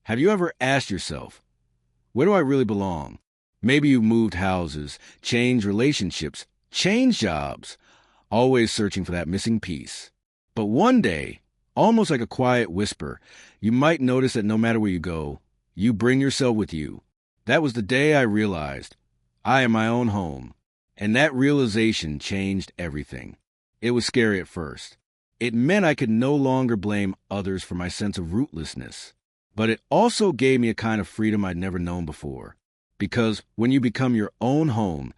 Have you ever asked yourself, where do I really belong? Maybe you moved houses, changed relationships, changed jobs, always searching for that missing piece. But one day, almost like a quiet whisper, you might notice that no matter where you go, you bring yourself with you. That was the day I realized I am my own home. And that realization changed everything. It was scary at first. It meant I could no longer blame others for my sense of rootlessness. But it also gave me a kind of freedom I'd never known before. Because when you become your own home,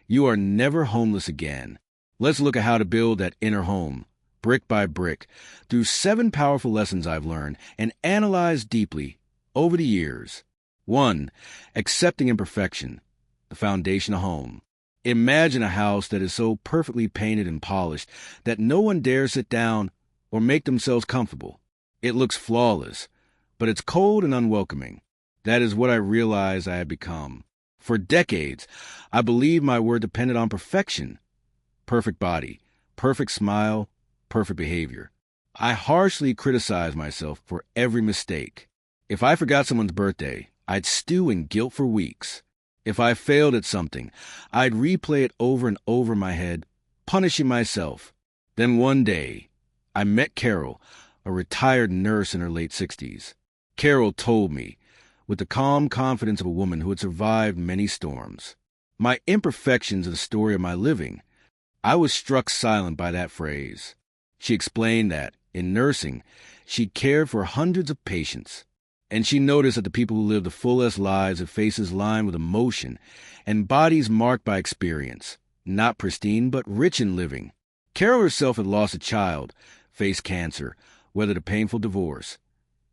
you are never homeless again. Let's look at how to build that inner home, brick by brick, through 7 powerful lessons I've learned and analyzed deeply over the years. 1. Accepting imperfection, the foundation of home. Imagine a house that is so perfectly painted and polished that no one dares sit down or make themselves comfortable. It looks flawless, but it's cold and unwelcoming. That is what I realized I had become. For decades, I believed my word depended on perfection. Perfect body, perfect smile, perfect behavior. I harshly criticized myself for every mistake. If I forgot someone's birthday, I'd stew in guilt for weeks. If I failed at something, I'd replay it over and over in my head, punishing myself. Then one day, I met Carol, a retired nurse in her late 60s. Carol told me, with the calm confidence of a woman who had survived many storms, my imperfections are the story of my living. I was struck silent by that phrase. She explained that, in nursing, she cared for hundreds of patients. And she noticed that the people who lived the fullest lives have faces lined with emotion and bodies marked by experience, not pristine but rich in living. Carol herself had lost a child, faced cancer, weathered a painful divorce.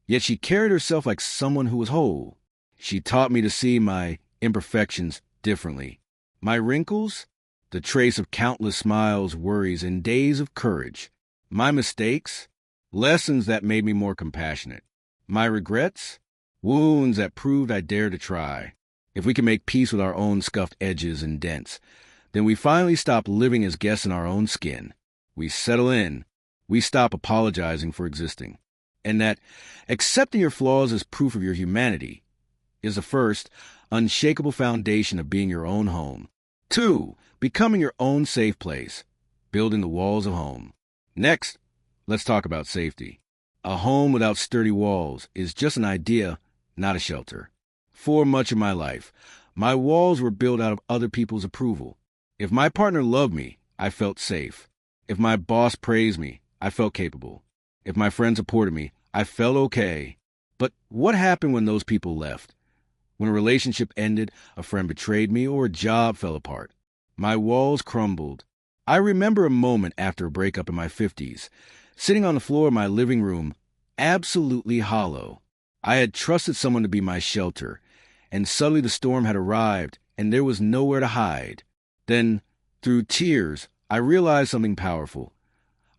Yet she carried herself like someone who was whole. She taught me to see my imperfections differently. My wrinkles, the trace of countless smiles, worries, and days of courage. My mistakes, lessons that made me more compassionate. My regrets, wounds that proved I dared to try. If we can make peace with our own scuffed edges and dents, then we finally stop living as guests in our own skin. We settle in. We stop apologizing for existing. And that accepting your flaws as proof of your humanity is the first, unshakable foundation of being your own home. 2. Becoming your own safe place, building the walls of home. Next, let's talk about safety. A home without sturdy walls is just an idea, not a shelter. For much of my life, my walls were built out of other people's approval. If my partner loved me, I felt safe. If my boss praised me, I felt capable. If my friends supported me, I felt okay. But what happened when those people left? When a relationship ended, a friend betrayed me, or a job fell apart? My walls crumbled. I remember a moment after a breakup in my 50s, sitting on the floor of my living room, absolutely hollow. I had trusted someone to be my shelter, and suddenly the storm had arrived, and there was nowhere to hide. Then, through tears, I realized something powerful.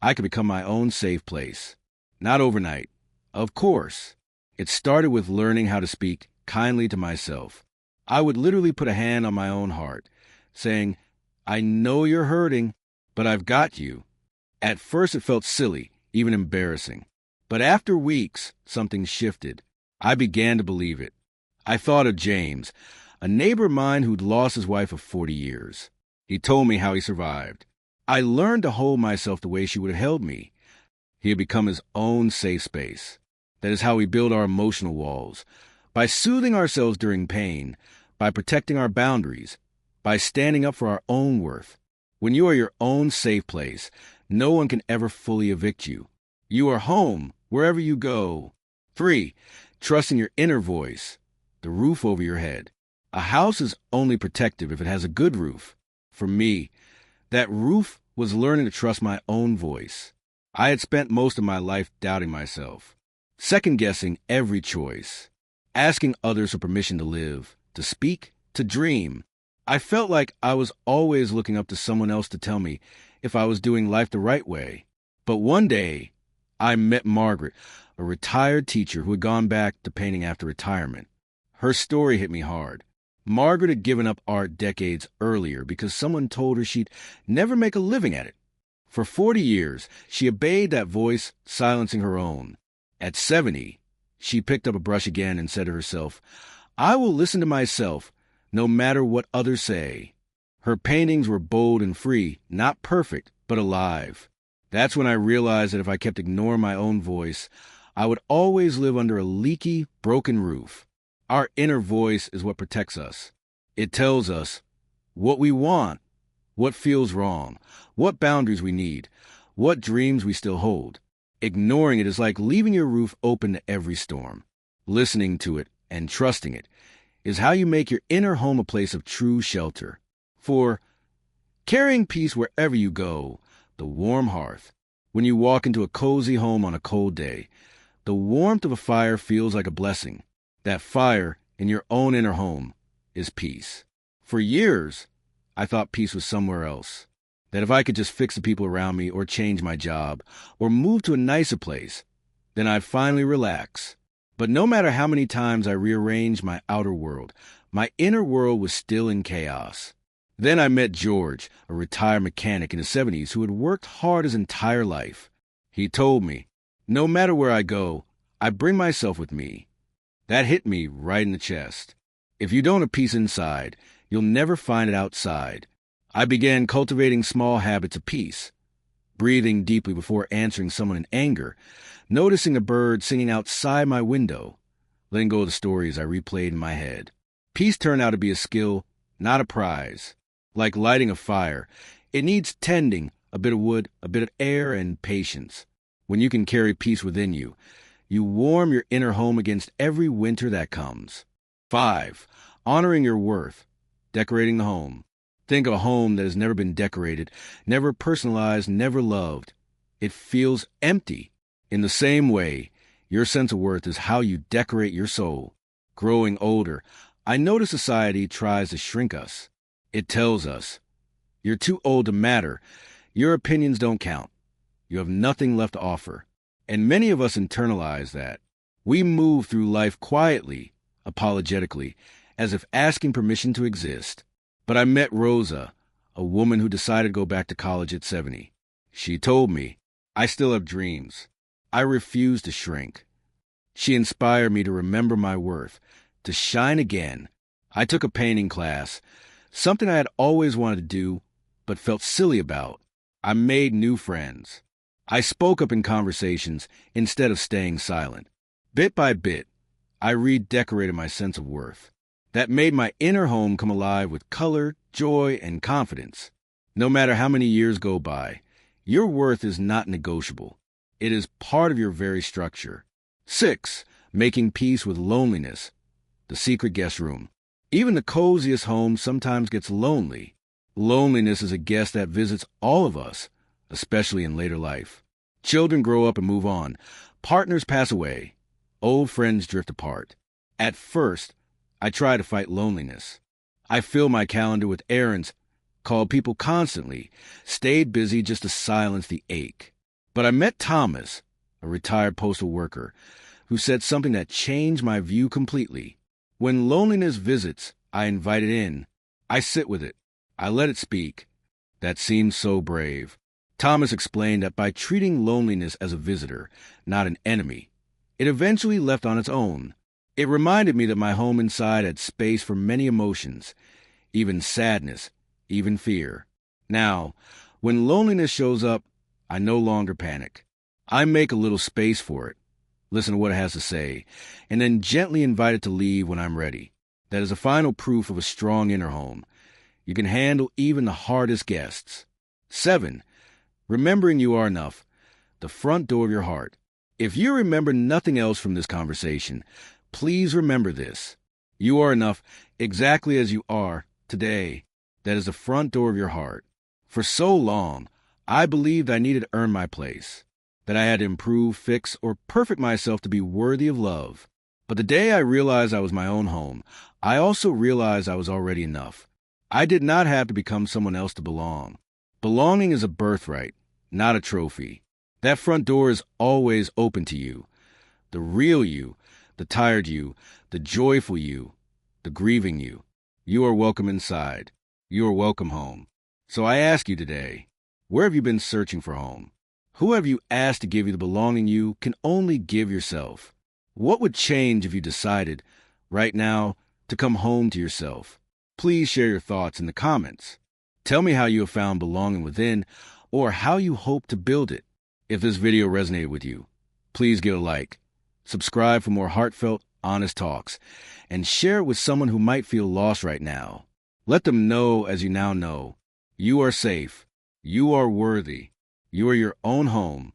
I could become my own safe place. Not overnight, of course. It started with learning how to speak kindly to myself. I would literally put a hand on my own heart, saying, I know you're hurting, but I've got you. At first it felt silly, even embarrassing. But after weeks, something shifted. I began to believe it. I thought of James, a neighbor of mine who'd lost his wife of 40 years. He told me how he survived. I learned to hold myself the way she would have held me. He had become his own safe space. That is how we build our emotional walls. By soothing ourselves during pain, by protecting our boundaries, by standing up for our own worth. When you are your own safe place, no one can ever fully evict you. You are home wherever you go. 3. Trusting your inner voice, the roof over your head. A house is only protective if it has a good roof. For me, that roof was learning to trust my own voice. I had spent most of my life doubting myself, second-guessing every choice, asking others for permission to live, to speak, to dream. I felt like I was always looking up to someone else to tell me if I was doing life the right way. But one day, I met Margaret, a retired teacher who had gone back to painting after retirement. Her story hit me hard. Margaret had given up art decades earlier because someone told her she'd never make a living at it. For 40 years, she obeyed that voice, silencing her own. At 70, She picked up a brush again and said to herself, I will listen to myself, no matter what others say. Her paintings were bold and free, not perfect, but alive. That's when I realized that if I kept ignoring my own voice, I would always live under a leaky, broken roof. Our inner voice is what protects us. It tells us what we want, what feels wrong, what boundaries we need, what dreams we still hold. Ignoring it is like leaving your roof open to every storm. Listening to it and trusting it is how you make your inner home a place of true shelter. For carrying peace wherever you go, the warm hearth. When you walk into a cozy home on a cold day, the warmth of a fire feels like a blessing. That fire in your own inner home is peace. For years, I thought peace was somewhere else. That if I could just fix the people around me or change my job or move to a nicer place, then I'd finally relax. But no matter how many times I rearranged my outer world, my inner world was still in chaos. Then I met George, a retired mechanic in his 70s who had worked hard his entire life. He told me, no matter where I go, I bring myself with me. That hit me right in the chest. If you don't have peace inside, you'll never find it outside. I began cultivating small habits of peace, breathing deeply before answering someone in anger, noticing a bird singing outside my window, letting go of the stories I replayed in my head. Peace turned out to be a skill, not a prize. Like lighting a fire, it needs tending, a bit of wood, a bit of air, and patience. When you can carry peace within you, you warm your inner home against every winter that comes. 5. Honoring your worth, decorating the home. Think of a home that has never been decorated, never personalized, never loved. It feels empty. In the same way, your sense of worth is how you decorate your soul. Growing older, I notice society tries to shrink us. It tells us, you're too old to matter. Your opinions don't count. You have nothing left to offer. And many of us internalize that. We move through life quietly, apologetically, as if asking permission to exist. But I met Rosa, a woman who decided to go back to college at 70. She told me, I still have dreams. I refuse to shrink. She inspired me to remember my worth, to shine again. I took a painting class, something I had always wanted to do, but felt silly about. I made new friends. I spoke up in conversations instead of staying silent. Bit by bit, I redecorated my sense of worth. That made my inner home come alive with color, joy, and confidence. No matter how many years go by, your worth is not negotiable. It is part of your very structure. 6. Making peace with loneliness. The secret guest room. Even the coziest home sometimes gets lonely. Loneliness is a guest that visits all of us, especially in later life. Children grow up and move on. Partners pass away. Old friends drift apart. At first, I tried to fight loneliness. I filled my calendar with errands, called people constantly, stayed busy just to silence the ache. But I met Thomas, a retired postal worker, who said something that changed my view completely. When loneliness visits, I invite it in. I sit with it. I let it speak. That seemed so brave. Thomas explained that by treating loneliness as a visitor, not an enemy, it eventually left on its own. It reminded me that my home inside had space for many emotions, even sadness, even fear. Now, when loneliness shows up, I no longer panic. I make a little space for it, listen to what it has to say, and then gently invite it to leave when I'm ready. That is a final proof of a strong inner home. You can handle even the hardest guests. 7. Remembering you are enough. The front door of your heart. If you remember nothing else from this conversation, please remember this. You are enough exactly as you are today. That is the front door of your heart. For so long, I believed I needed to earn my place, that I had to improve, fix, or perfect myself to be worthy of love. But the day I realized I was my own home, I also realized I was already enough. I did not have to become someone else to belong. Belonging is a birthright, not a trophy. That front door is always open to you. The real you, the tired you, the joyful you, the grieving you. You are welcome inside. You are welcome home. So I ask you today, where have you been searching for home? Who have you asked to give you the belonging you can only give yourself? What would change if you decided, right now, to come home to yourself? Please share your thoughts in the comments. Tell me how you have found belonging within, or how you hope to build it. If this video resonated with you, please give a like, subscribe for more heartfelt, honest talks, and share it with someone who might feel lost right now. Let them know, as you now know, you are safe, you are worthy, you are your own home,